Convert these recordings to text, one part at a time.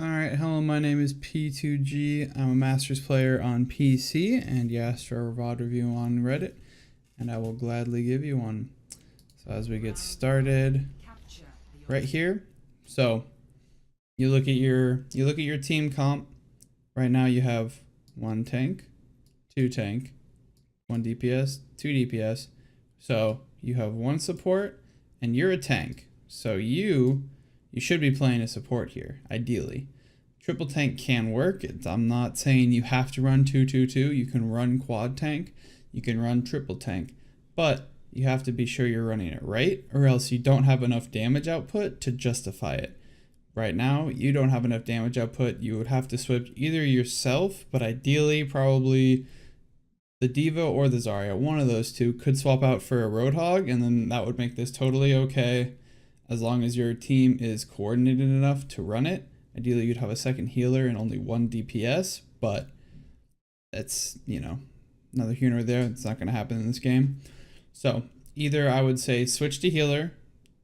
Alright, hello, my name is P2G. I'm a Masters player on PC, and you asked for a VOD review on Reddit, and I will gladly give you one. So as we get started, right here, so you look at your team comp. Right now you have 1 tank, 2 tank, 1 DPS, 2 DPS. So you have 1 support, and you're a tank. So you should be playing a support here, ideally. Triple tank can work. I'm not saying you have to run 2-2-2. You can run quad tank. You can run triple tank. But you have to be sure you're running it right, or else you don't have enough damage output to justify it. Right now, you don't have enough damage output. You would have to switch either yourself, but ideally, probably the D.Va or the Zarya. One of those two could swap out for a Roadhog, and then that would make this totally okay. As long as your team is coordinated enough to run it. Ideally, you'd have a second healer and only 1 DPS, but that's, neither here nor there. It's not going to happen in this game. So either I would say switch to healer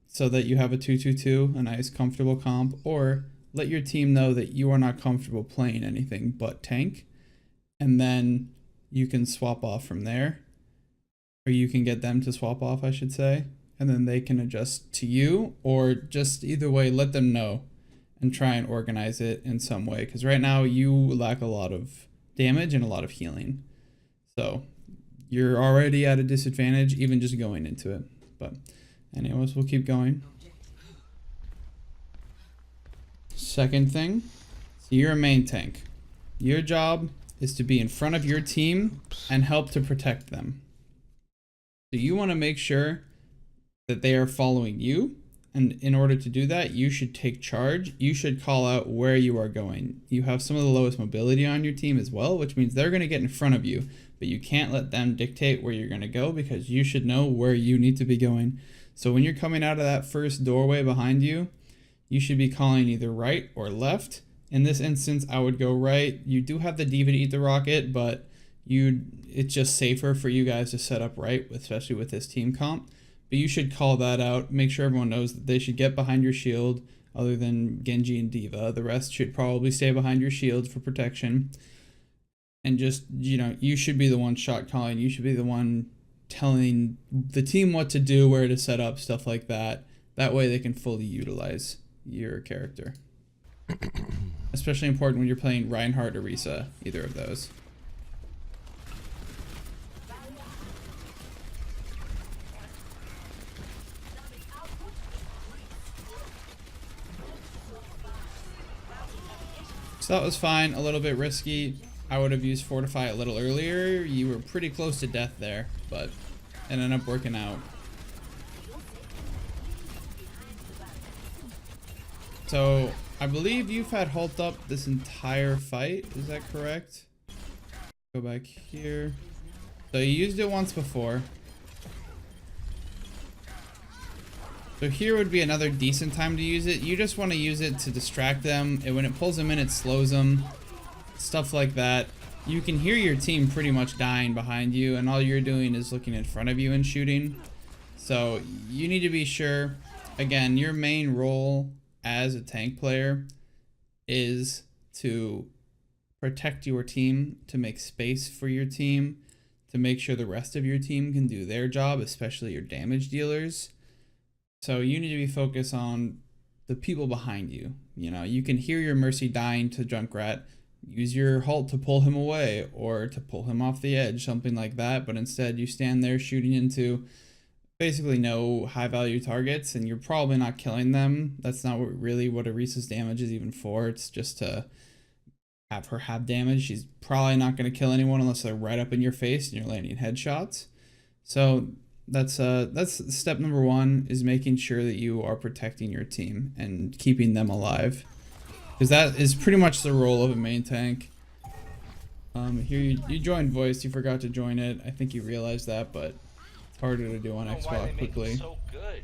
so that you have a 2-2-2, a nice comfortable comp, or let your team know that you are not comfortable playing anything but tank, and then you can swap off from there, or you can get them to swap off, I should say. And then they can adjust to you, or just either way, let them know and try and organize it in some way. Because right now you lack a lot of damage and a lot of healing. So you're already at a disadvantage even just going into it. But anyways, we'll keep going. Second thing, so you're a main tank. Your job is to be in front of your team and help to protect them. So you want to make sure that they are following you, and in order to do that, you should take charge. You should call out where you are going. You have some of the lowest mobility on your team as well, which means they're going to get in front of you, but you can't let them dictate where you're going to go, because you should know where you need to be going. So when you're coming out of that first doorway behind you, you should be calling either right or left. In this instance, I would go right. You do have the D.Va to eat the rocket, but it's just safer for you guys to set up right, especially with this team comp. But you should call that out. Make sure everyone knows that they should get behind your shield, other than Genji and D.Va. The rest should probably stay behind your shield for protection. And just, you should be the one shot calling. You should be the one telling the team what to do, where to set up, stuff like that. That way they can fully utilize your character. Especially important when you're playing Reinhardt or Orisa, either of those. So that was fine, a little bit risky. I would have used Fortify a little earlier. You were pretty close to death there, but it ended up working out. So I believe you've had Halt up this entire fight, is that correct? Go back here. So you used it once before. So here would be another decent time to use it. You just want to use it to distract them. And when it pulls them in, it slows them. Stuff like that. You can hear your team pretty much dying behind you, and all you're doing is looking in front of you and shooting. So you need to be sure. Again, your main role as a tank player is to protect your team, to make space for your team, to make sure the rest of your team can do their job, especially your damage dealers. So you need to be focused on the people behind you. You can hear your Mercy dying to Junkrat. Use your Halt to pull him away, or to pull him off the edge, something like that. But instead you stand there shooting into basically no high value targets, and you're probably not killing them. That's not really what Orisa's damage is even for. It's just to have her have damage. She's probably not going to kill anyone unless they're right up in your face and you're landing headshots. So that's step number 1, is making sure that you are protecting your team and keeping them alive, because that is pretty much the role of a main tank. Here you joined voice. You forgot to join it. I think you realized that, but it's harder to do on Xbox quickly. So good.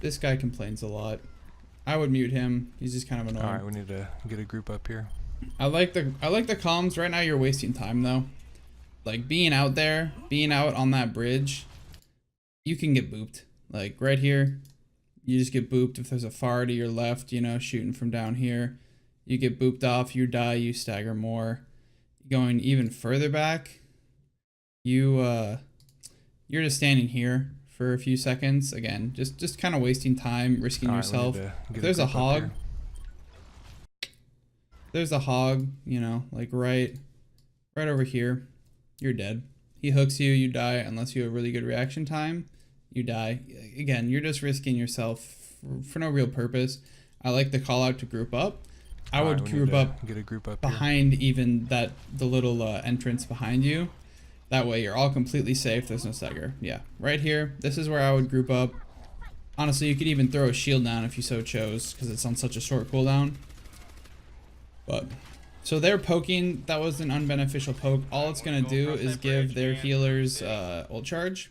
This guy complains a lot. I would mute him. He's just kind of annoying. All right, we need to get a group up here. I like the comms. Right now you're wasting time though. Like being out there, being out on that bridge, you can get booped. Like right here, you just get booped if there's a far to your left, you know, shooting from down here. You get booped off, you die, you stagger more. Going even further back, you're just standing here for a few seconds. Again, just kind of wasting time, risking yourself. If there's a hog, you know, like right over here, you're dead. He hooks you, you die. Unless you have really good reaction time, you die. Again, you're just risking yourself for no real purpose. I like the call out to group up. I would group up, get a group up behind here. Even the little entrance behind you. That way you're all completely safe. There's no stagger. Yeah, right here. This is where I would group up. Honestly, you could even throw a shield down if you so chose, because it's on such a short cooldown. But so they're poking. That was an unbeneficial poke. All it's gonna do is give their healers ult charge.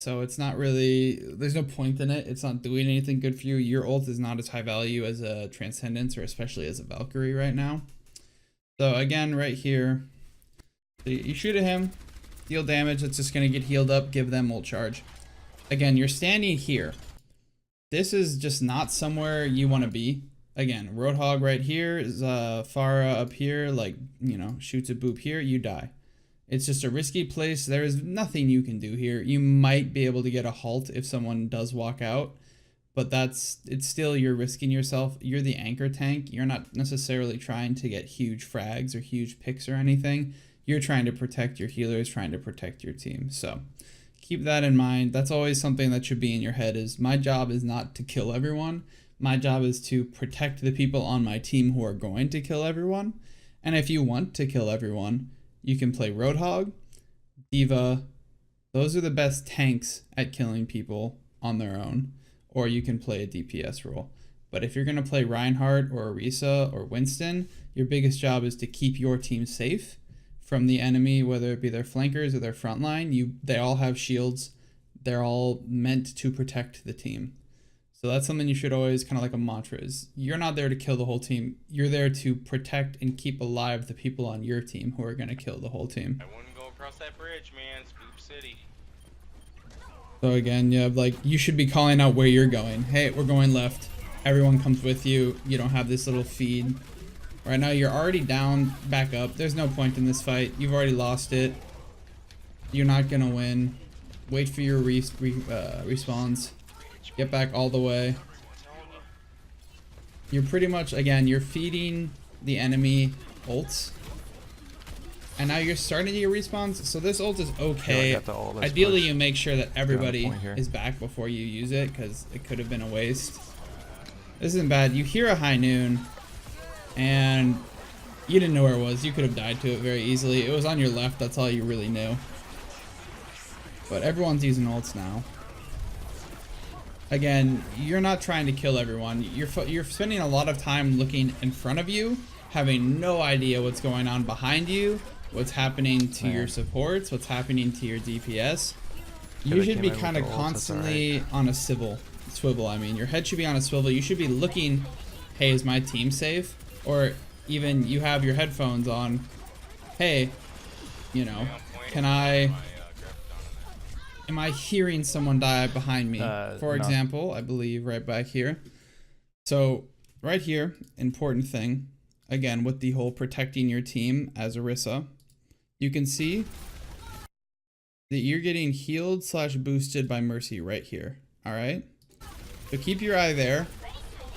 So it's not really, there's no point in it. It's not doing anything good for you. Your ult is not as high value as a Transcendence, or especially as a Valkyrie right now. So again, right here, you shoot at him, deal damage. It's just going to get healed up, give them ult charge. Again, you're standing here. This is just not somewhere you want to be. Again, Roadhog right here is Farah up here, like, you know, shoots a boop here, you die. It's just a risky place. There is nothing you can do here. You might be able to get a halt if someone does walk out, but it's still, you're risking yourself. You're the anchor tank. You're not necessarily trying to get huge frags or huge picks or anything. You're trying to protect your healers, trying to protect your team. So keep that in mind. That's always something that should be in your head, is my job is not to kill everyone. My job is to protect the people on my team who are going to kill everyone. And if you want to kill everyone, you can play Roadhog, Diva. Those are the best tanks at killing people on their own. Or you can play a DPS role. But if you're going to play Reinhardt or Orisa or Winston, your biggest job is to keep your team safe from the enemy, whether it be their flankers or their front line. They all have shields. They're all meant to protect the team. So that's something you should always, kind of like a mantra, is you're not there to kill the whole team. You're there to protect and keep alive the people on your team who are going to kill the whole team. I wouldn't go across that bridge, man. Scoop City. So again, yeah, like, you should be calling out where you're going. Hey, we're going left. Everyone comes with you. You don't have this little feed. Right now, you're already down, back up. There's no point in this fight. You've already lost it. You're not going to win. Wait for your respawns. Get back all the way. You're pretty much, again, you're feeding the enemy ults. And now you're starting to get respawns. So this ult is okay. Ideally, you make sure that everybody is back before you use it, because it could have been a waste. This isn't bad. You hear a high noon, and you didn't know where it was. You could have died to it very easily. It was on your left. That's all you really knew. But everyone's using ults now. Again, you're not trying to kill everyone. You're spending a lot of time looking in front of you, having no idea what's going on behind you, what's happening to your supports, what's happening to your DPS. You should be kind of constantly on a swivel. I mean, your head should be on a swivel. You should be looking, hey, is my team safe? Or even you have your headphones on. Hey, you know, am I hearing someone die behind me? For example, I believe right back here. So right here, important thing, again, with the whole protecting your team as Orisa, you can see that you're getting healed / boosted by Mercy right here. All right. So keep your eye there.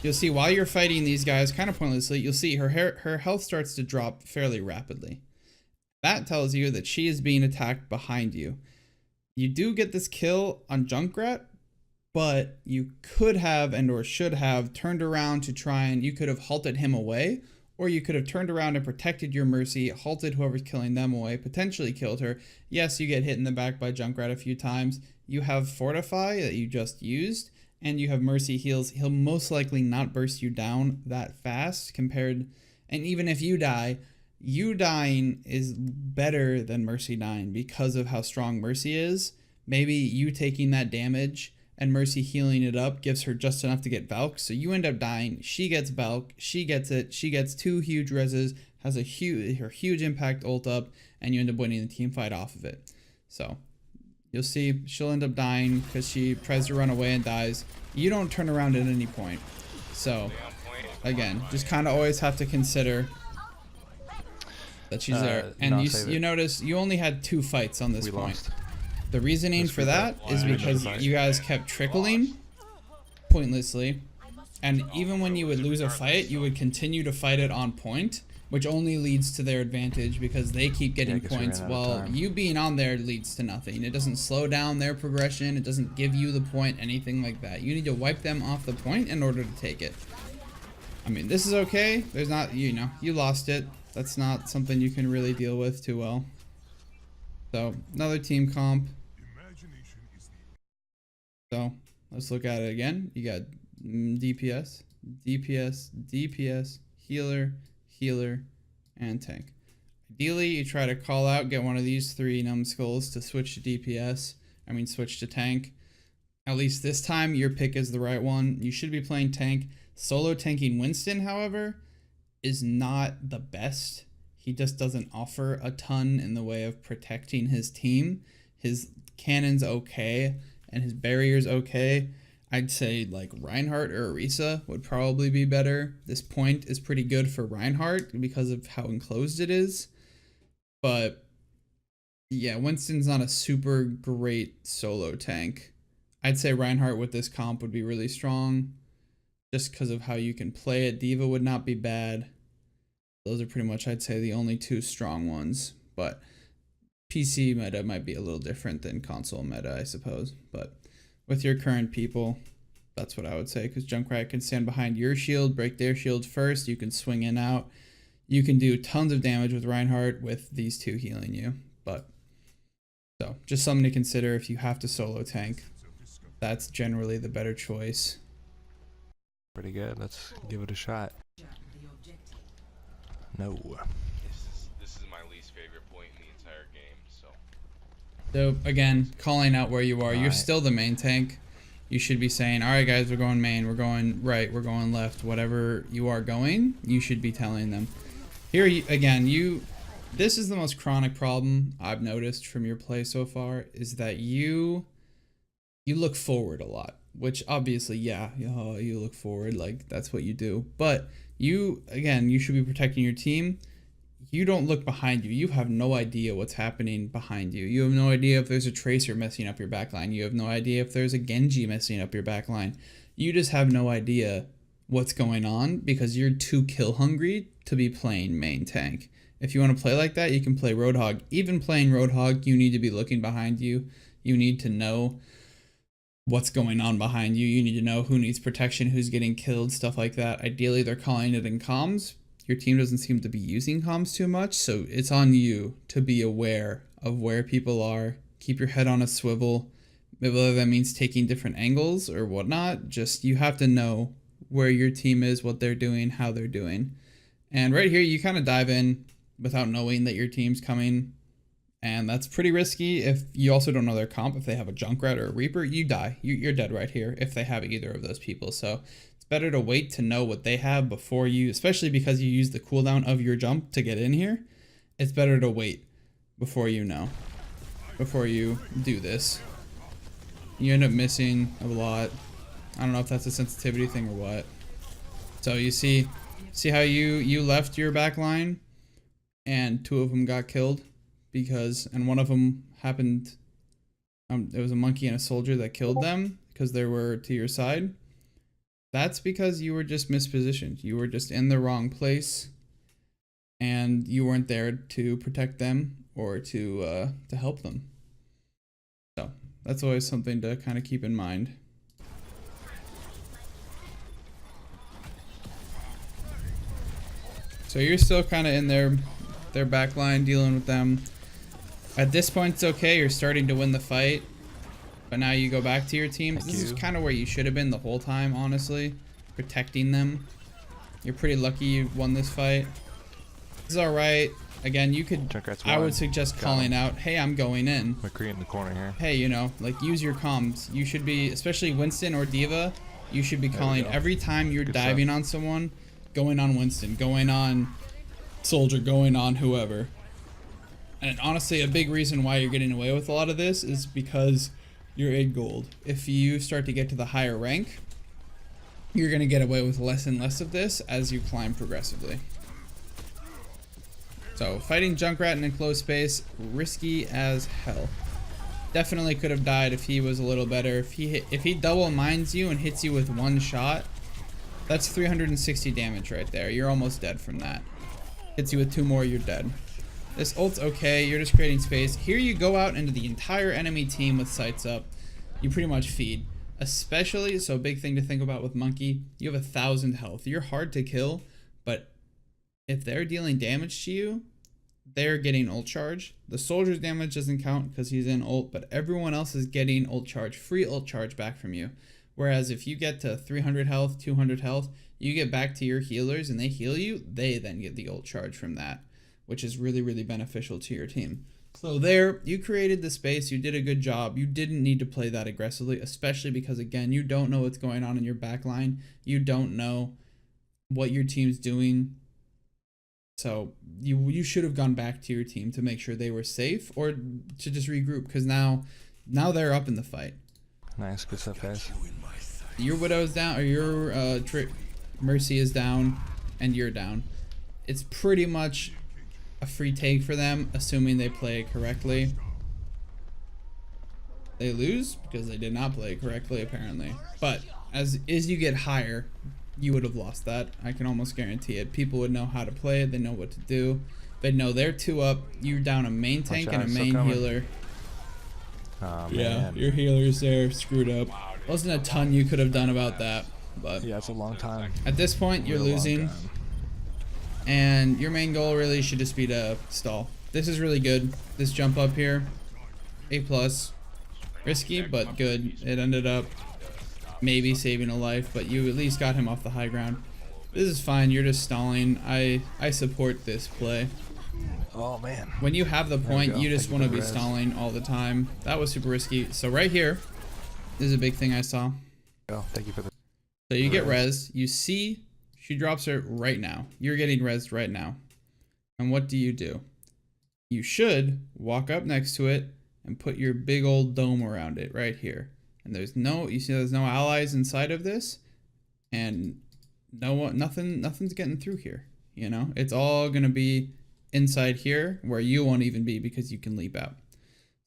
You'll see while you're fighting these guys kind of pointlessly, you'll see her health starts to drop fairly rapidly. That tells you that she is being attacked behind you. You do get this kill on Junkrat, but you could have or should have turned around to try and you could have halted him away, or you could have turned around and protected your Mercy, halted whoever's killing them away, potentially killed her. Yes, you get hit in the back by Junkrat a few times. You have Fortify that you just used, and you have Mercy heals. He'll most likely not burst you down that fast and even if you die, you dying is better than Mercy dying because of how strong Mercy is. Maybe you taking that damage and Mercy healing it up gives her just enough to get Valk, so you end up dying. She gets Valk, she gets it, she gets 2 huge reses, has her huge impact ult up, and you end up winning the team fight off of it. So You'll see she'll end up dying because she tries to run away and dies. You don't turn around at any point. So, again, just kind of always have to consider that she's there. And you notice you only had 2 fights on this point. Lost. The reasoning for that is because you guys kept trickling pointlessly. And even when you would lose a fight, you would continue to fight it on point, which only leads to their advantage because they keep getting points, while you being on there leads to nothing. It doesn't slow down their progression. It doesn't give you the point, anything like that. You need to wipe them off the point in order to take it. I mean, this is okay. There's not, you know, you lost it. That's not something you can really deal with too well. So, another team comp. So, let's look at it again. You got DPS, DPS, DPS, healer, healer, and tank. Ideally, you try to call out, get one of these 3 numbskulls to switch to DPS. Switch to tank. At least this time, your pick is the right one. You should be playing tank. Solo tanking Winston, however, is not the best. He just doesn't offer a ton in the way of protecting his team. His cannon's okay, and his barrier's okay. I'd say like Reinhardt or Orisa would probably be better. This point is pretty good for Reinhardt because of how enclosed it is. But yeah, Winston's not a super great solo tank. I'd say Reinhardt with this comp would be really strong just because of how you can play it. Diva would not be bad. Those are pretty much, I'd say, the only 2 strong ones. But PC meta might be a little different than console meta, I suppose. But with your current people, that's what I would say, because Junkrat can stand behind your shield, break their shield first. You can swing in out. You can do tons of damage with Reinhardt with these 2 healing you. But so just something to consider if you have to solo tank. That's generally the better choice. Pretty good. Let's give it a shot. No. This is my least favorite point in the entire game. So again, calling out where you are. You're still the main tank. You should be saying, all right, guys, we're going main, we're going right, we're going left. Whatever you are going, you should be telling them. Here, again, this is the most chronic problem I've noticed from your play so far, is that you look forward a lot, which obviously, yeah, you look forward, like that's what you do. But you should be protecting your team. You don't look behind you. You have no idea what's happening behind you. You have no idea if there's a Tracer messing up your backline. You have no idea if there's a Genji messing up your backline. You just have no idea what's going on because you're too kill hungry to be playing main tank. If you want to play like that, you can play Roadhog. Even playing Roadhog, you need to be looking behind you. You need to know what's going on behind you. You need to know who needs protection, who's getting killed, stuff like that. Ideally, they're calling it in comms. Your team doesn't seem to be using comms too much, so it's on you to be aware of where people are. Keep your head on a swivel. Whether that means taking different angles or whatnot, just you have to know where your team is, what they're doing, how they're doing. And right here, you kind of dive in without knowing that your team's coming. And that's pretty risky. If you also don't know their comp, if they have a Junkrat or a Reaper, you die. You're dead right here if they have either of those people. So it's better to wait to know what they have before you, especially because you use the cooldown of your jump to get in here. It's better to wait before you know, before you do this. You end up missing a lot. I don't know if that's a sensitivity thing or what. So you see how you left your back line and 2 of them got killed because, and one of them happened, there was a monkey and a soldier that killed them because they were to your side. That's because you were just mispositioned. You were just in the wrong place and you weren't there to protect them or to help them. So that's always something to kind of keep in mind. So you're still kind of in their back line dealing with them. At this point, it's okay. You're starting to win the fight. But now you go back to your team. This is kind of where you should have been the whole time, honestly. Protecting them. You're pretty lucky you won this fight. This is alright. Again, you could, I would suggest calling out, hey, I'm going in. McCree in the corner here. Hey, you know, like use your comms. You should be, especially Winston or Diva, you should be calling every time you're diving on someone, going on Winston, going on Soldier, going on whoever. And honestly, a big reason why you're getting away with a lot of this is because you're in gold. If you start to get to the higher rank, you're going to get away with less and less of this as you climb progressively. So fighting Junkrat in enclosed space, risky as hell. Definitely could have died if he was a little better. If he double mines you and hits you with one shot, that's 360 damage right there. You're almost dead from that. Hits you with 2 more, you're dead. This ult's okay, you're just creating space. Here you go out into the entire enemy team with sights up. You pretty much feed. Especially, so big thing to think about with Monkey, you have 1,000 health. You're hard to kill, but if they're dealing damage to you, they're getting ult charge. The soldier's damage doesn't count because he's in ult, but everyone else is getting ult charge, free ult charge back from you. Whereas if you get to 300 health, 200 health, you get back to your healers and they heal you, they then get the ult charge from that, which is really, really beneficial to your team. So there, you created the space, you did a good job. You didn't need to play that aggressively, especially because, again, you don't know what's going on in your backline. You don't know what your team's doing. So you should have gone back to your team to make sure they were safe or to just regroup, because now they're up in the fight. Nice, good stuff, guys. Your Widow's down, or your Mercy is down, and you're down. It's pretty much a free take for them, assuming they play it correctly. They lose because they did not play it correctly, apparently. But as you get higher, you would have lost that. I can almost guarantee it. People would know how to play it. They know what to do. They know they're 2 up. You're down a main tank and a main healer. Oh, Yeah, man. your healer's there, screwed up. Wasn't a ton you could have done about that, but Yeah, it's a long time. at this point you're losing, and your main goal really should just be to stall. This is really good. This jump up here, A+. Risky, but good. It ended up maybe saving a life, but you at least got him off the high ground. This is fine. You're just stalling. I support this play. Oh, man. When you have the point, you just want to be res. stalling all the time. That was super risky. So right here, this is a big thing I saw. Oh, thank you for the... So you get res. You see she drops her right now. You're getting resed right now. And what do? You should walk up next to it and put your big old dome around it right here. And there's no allies inside of this, and nothing's getting through here. You know, it's all gonna be inside here where you won't even be because you can leap out.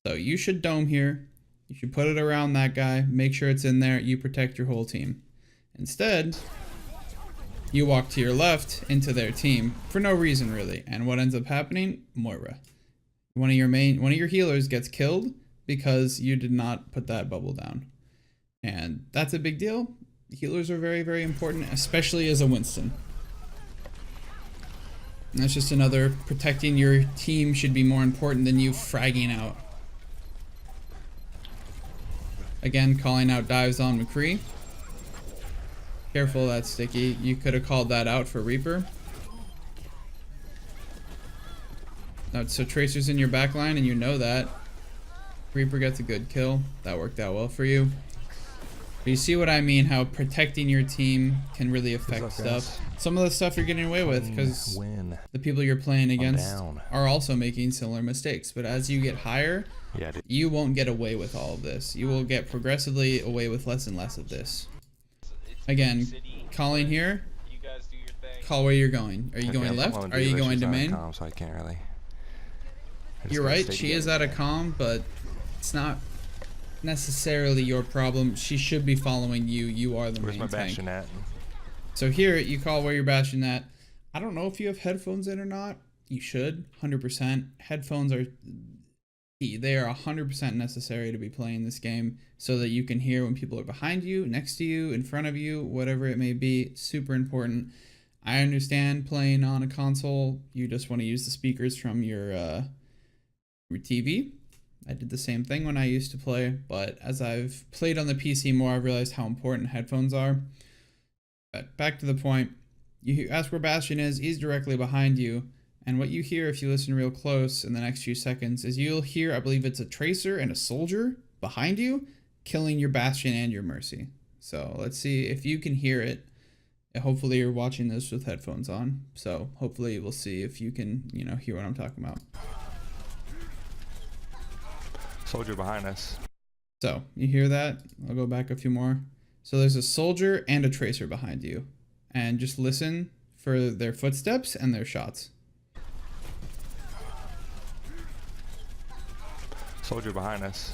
So you should dome here. You should put it around that guy. Make sure it's in there. You protect your whole team. Instead, you walk to your left into their team for no reason really. And what ends up happening? Moira. One of your healers gets killed because you did not put that bubble down. And that's a big deal. Healers are very, very important, especially as a Winston. And that's just another, protecting your team should be more important than you fragging out. Again, calling out dives on McCree. Careful, that's sticky. You could have called that out for Reaper. So Tracer's in your backline and you know that. Reaper gets a good kill. That worked out well for you. But you see what I mean, how protecting your team can really affect stuff. Some of the stuff you're getting away with because the people you're playing against are also making similar mistakes. But as you get higher, you won't get away with all of this. You will get progressively away with less and less of this. Again, calling here, call where you're going. Are you going left? Are you going to main? So I can't really. You're right, she is out of comm, but it's not necessarily your problem. She should be following you. You are the main tank. Where's my bastion at? So here, you call where you're bastion at. I don't know if you have headphones in or not. You should, 100%. Headphones are key. They are 100% necessary to be playing this game so that you can hear when people are behind you, next to you, in front of you, whatever it may be. Super important. I understand playing on a console, you just want to use the speakers from your TV. I did the same thing when I used to play, but as I've played on the PC more, I've realized how important headphones are. But back to the point, you ask where Bastion is, he's directly behind you, and what you hear if you listen real close in the next few seconds is you'll hear, I believe it's a Tracer and a soldier behind you, killing your Bastion and your Mercy. So let's see if you can hear it. Hopefully you're watching this with headphones on, so hopefully we'll see if you can, hear what I'm talking about. Soldier behind us. So, you hear that? I'll go back a few more. So there's a soldier and a tracer behind you. And just listen for their footsteps and their shots. Soldier behind us.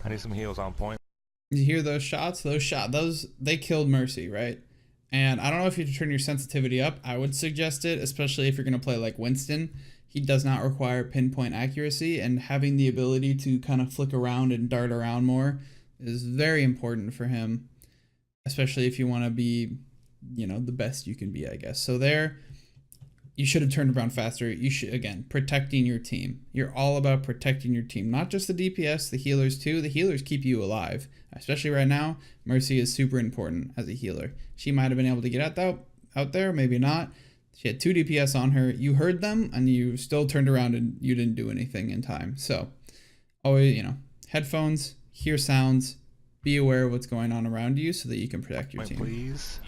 I need some heals on point. You hear those shots? Those they killed Mercy, right? And I don't know if you turn your sensitivity up. I would suggest it, especially if you're going to play like Winston. He does not require pinpoint accuracy, and having the ability to kind of flick around and dart around more is very important for him, especially if you want to be, you know, the best you can be, I guess. So there, you should have turned around faster. You should, again, protecting your team. You're all about protecting your team, not just the DPS, the healers too. The healers keep you alive, especially right now. Mercy is super important as a healer. She might have been able to get out there, maybe not. She had 2 DPS on her. You heard them, and you still turned around and you didn't do anything in time. So, always, you know, headphones, hear sounds, be aware of what's going on around you so that you can protect your team. Please.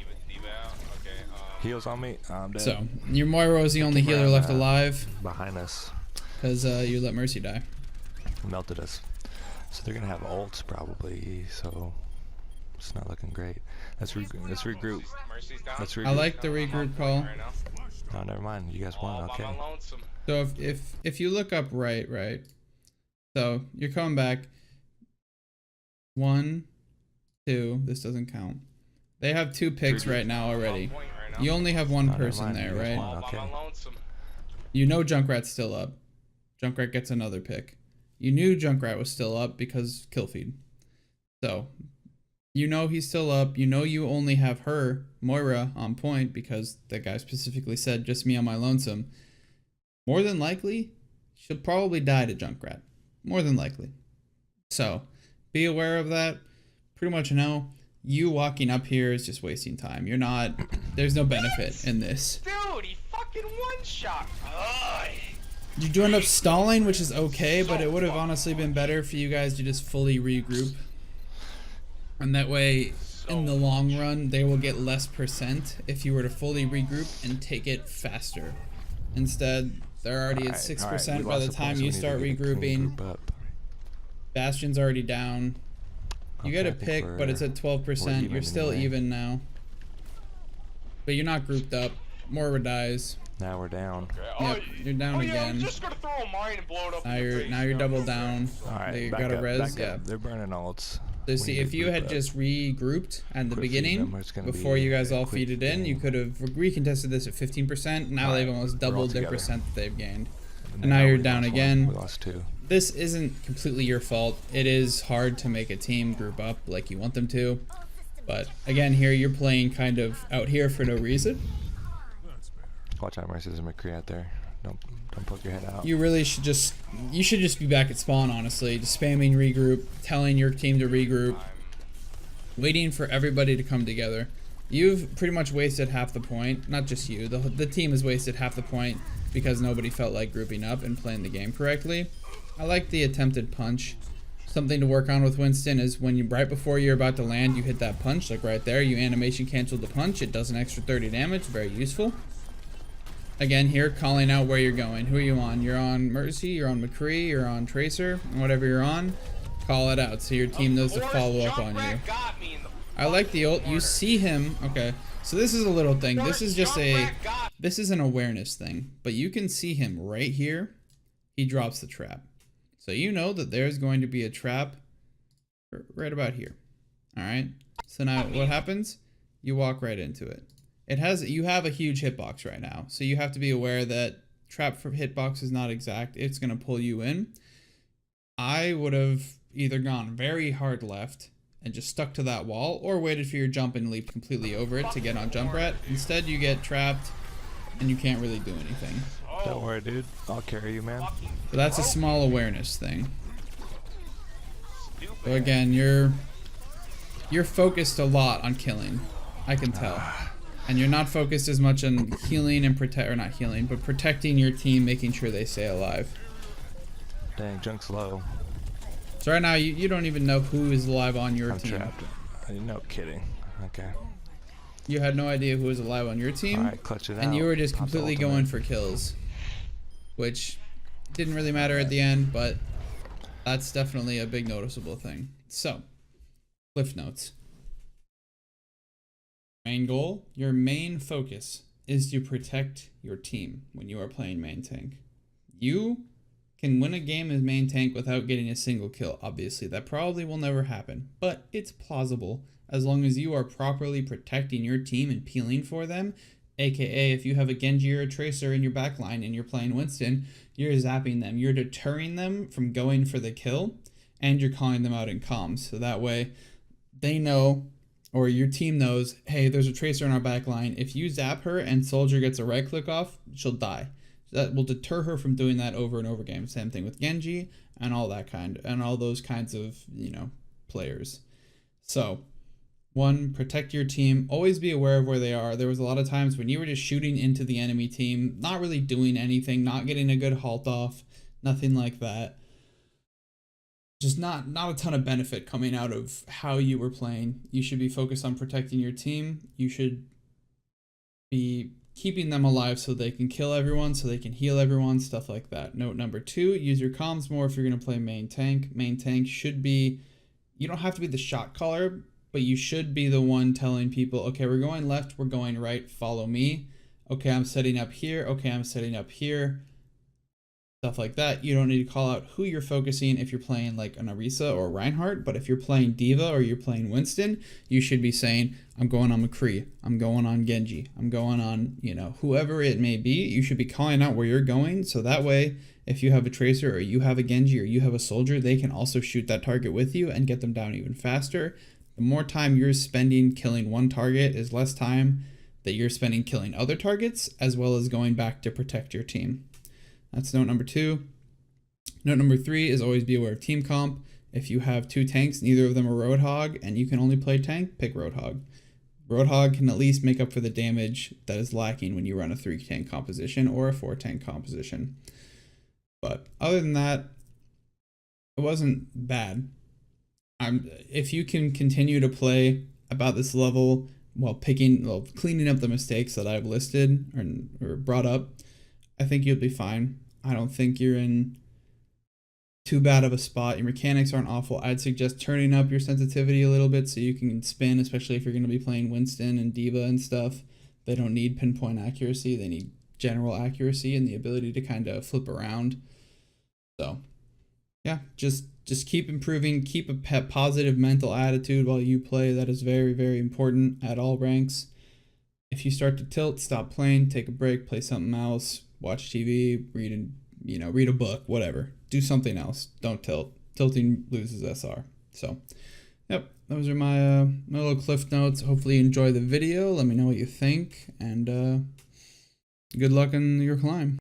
Heals on me. I'm dead. So, your Moira was the only healer left alive. Behind us. Because you let Mercy die. Melted us. So they're going to have ults probably, so it's not looking great. Let's regroup. Let's regroup. I like the regroup call. Oh, never mind. You guys won. Okay. So if you look up right. So you're coming back. 1, 2. This doesn't count. They have 2 picks right now already. You only have 1 person there, right? Okay. You know Junkrat's still up. Junkrat gets another pick. You knew Junkrat was still up because kill feed. So you know he's still up. You know you only have her, Moira, on point because that guy specifically said just me on my lonesome. More than likely, she'll probably die to Junkrat. More than likely. So be aware of that. Pretty much know you walking up here is just wasting time. You're not, there's no benefit in this. Dude, he fucking one-shot. You do end up stalling, which is okay, but it would have honestly been better for you guys to just fully regroup. And that way, in the long run, they will get less percent if you were to fully regroup and take it faster. Instead, they're already at 6% by the time you start regrouping. Bastion's already down. You get a pick, but it's at 12%. You're still even now. But you're not grouped up. Moira dies. Now we're down. Yep, you're down again. I'm just gonna throw a mine and blow it up. Now you're double down. Alright, They back got a up, res. back Yeah. up. They're burning ults. So see, if you had just regrouped at the beginning, before you guys all feed it in, you could have recontested this at 15%. Now they've almost doubled their percent that they've gained. And now you're down again. We lost 2. This isn't completely your fault. It is hard to make a team group up like you want them to. But again, here you're playing kind of out here for no reason. Watch out, Mercy's a McCree out there. Don't poke your head out. You really should just be back at spawn, honestly. Just spamming regroup, telling your team to regroup, waiting for everybody to come together. You've pretty much wasted half the point. Not just you. The team has wasted half the point because nobody felt like grouping up and playing the game correctly. I like the attempted punch. Something to work on with Winston is when you right before you're about to land, you hit that punch, like right there. You animation cancel the punch. It does an extra 30 damage. Very useful. Again, here calling out where you're going. Who are you on? You're on Mercy. You're on McCree. You're on Tracer. Whatever you're on, call it out so your team knows to follow up on you. I like the ult. You see him. Okay, so this is a little thing. This is an awareness thing, but you can see him right here. He drops the trap. So you know that there's going to be a trap right about here. All right. So now what happens? You walk right into it. You have a huge hitbox right now. So you have to be aware that trap for hitbox is not exact. It's going to pull you in. I would have either gone very hard left and just stuck to that wall or waited for your jump and leap completely over it to get on Junkrat. Instead, you get trapped and you can't really do anything. Don't worry, dude. I'll carry you, man. So that's a small awareness thing. So again, you're focused a lot on killing. I can tell. And you're not focused as much on healing and protecting your team, making sure they stay alive. Dang, Junk's low. So right now, you don't even know who is alive on your team. I'm trapped. No kidding. Okay. You had no idea who was alive on your team. Alright, clutch it out. And you were just completely going for kills. Which didn't really matter at the end, but That's definitely a big noticeable thing. So, cliff notes. Main goal, your main focus is to protect your team when you are playing main tank. You can win a game as main tank without getting a single kill. Obviously, that probably will never happen, but it's plausible as long as you are properly protecting your team and peeling for them. AKA, if you have a Genji or a Tracer in your backline and you're playing Winston, you're zapping them. You're deterring them from going for the kill, and you're calling them out in comms. So that way they know, or your team knows, hey, there's a Tracer in our backline. If you zap her and Soldier gets a right click off, she'll die. That will deter her from doing that over and over again. Same thing with Genji and all those kinds of, players. So, one, protect your team. Always be aware of where they are. There was a lot of times when you were just shooting into the enemy team, not really doing anything, not getting a good halt off, nothing like that. Just not a ton of benefit coming out of how you were playing. You should be focused on protecting your team. You should be keeping them alive so they can kill everyone, so they can heal everyone, stuff like that. Note number 2, use your comms more if you're going to play main tank. Main tank should be, you don't have to be the shot caller, but you should be the one telling people, okay, we're going left, we're going right, follow me. Okay, I'm setting up here. Okay, I'm setting up here. Stuff like that. You don't need to call out who you're focusing if you're playing like an Orisa or Reinhardt, but if you're playing Diva or you're playing Winston, you should be saying, I'm going on McCree, I'm going on Genji, I'm going on, whoever it may be. You should be calling out where you're going, so that way, if you have a Tracer or you have a Genji or you have a Soldier, they can also shoot that target with you and get them down even faster. The more time you're spending killing one target is less time that you're spending killing other targets, as well as going back to protect your team. That's note number 2. Note number 3 is always be aware of team comp. If you have 2 tanks, neither of them are Roadhog, and you can only play tank, pick Roadhog. Roadhog can at least make up for the damage that is lacking when you run a 3 tank composition or a 4 tank composition. But other than that, it wasn't bad. If you can continue to play about this level while cleaning up the mistakes that I've listed or brought up, I think you'll be fine. I don't think you're in too bad of a spot. Your mechanics aren't awful. I'd suggest turning up your sensitivity a little bit so you can spin, especially if you're going to be playing Winston and Diva and stuff. They don't need pinpoint accuracy. They need general accuracy and the ability to kind of flip around. So, yeah, just keep improving. Keep a positive mental attitude while you play. That is very, very important at all ranks. If you start to tilt, stop playing, take a break, play something else, watch TV, read a book, whatever. Do something else. Don't tilt. Tilting loses SR. So, yep, those are my little cliff notes. Hopefully you enjoy the video. Let me know what you think, and good luck in your climb.